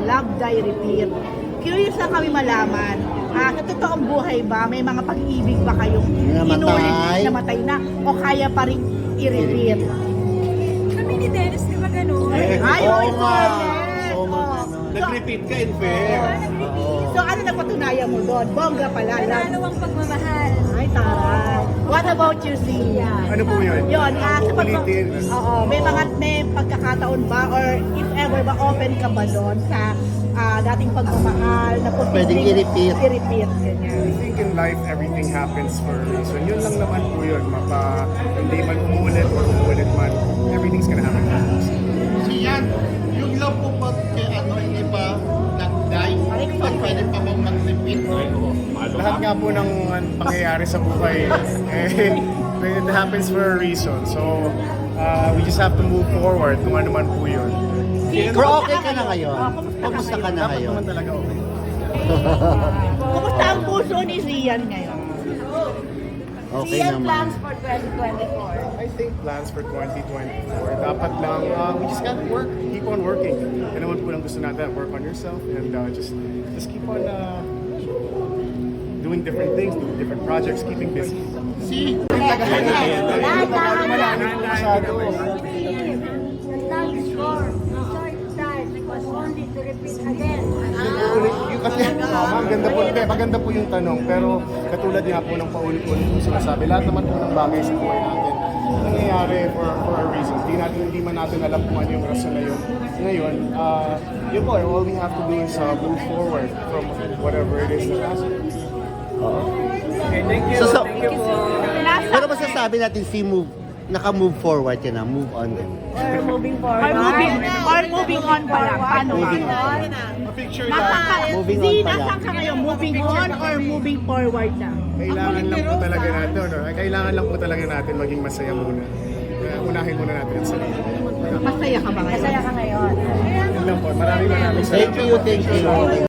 Love Die Repeat. Curious lang kami malaman, sa totoong buhay ba, may mga pag-ibig ba kayong inulit, namatay na, o kaya pa rin i-repeat? Kami ni Dennis, di ba ganun? Ay, Oo ito, nga. yes. Oo nga. Nag-repeat ka in fair. So, ano napatunayan mo doon? Bongga pala. Nanalo ang pagmamahal. Ay, taray. What about you, Zia? Ano po yun? Yun, Uulitin. may pagkakataon ba or if ever ba open ka ba doon sa dating pagmamahal na Pwedeng i-repeat. I-repeat, I ganyan. think in life, everything happens for a reason. Yun lang naman po yun. Hindi man umulit or umulit man, everything's gonna happen for a reason. Siyan, yung love po pag hindi pa nag-die, pag pwede pa bang mag-repeat? Lahat nga po ng pangyayari sa buhay, it happens for a reason. So, we just have to move forward kung ano man po yun. Pero okay ka na ngayon? Kumusta ka na Dapat ngayon? naman talaga okay. Kumusta ang puso ni Zian ngayon? Okay Siyan naman. plans for 2024. I think plans for 2024, dapat lang, we just gotta work, keep on working. Yan naman po lang gusto natin, work on yourself and just keep on doing different things, doing different projects, keeping busy. Si, Maganda po yung tanong, pero katulad nga po ng paulit-ulit po sinasabi, lahat naman po ng bagay sa buhay natin nangyayari for a reason. Hindi man natin alam kung ano yung rason na yun. Ngayon, yun po, all we have to do is move forward from whatever it is na nasa. Okay, thank you. So, Thank you po. pero masasabi natin si move, naka-move forward ka na, move on din. Or moving Or forward. moving on pa lang. Paano ba? Moving on. Picture Moving on Zee, pa lang. nasaan ka ngayon? Moving on or moving forward na? Kailangan lang po talaga natin, kailangan lang po talaga natin maging masaya muna. Kaya unahin muna natin ang sarili. Masaya ka ba ngayon? Masaya ka ngayon. Yun lang po, maraming salamat. Thank you, thank you.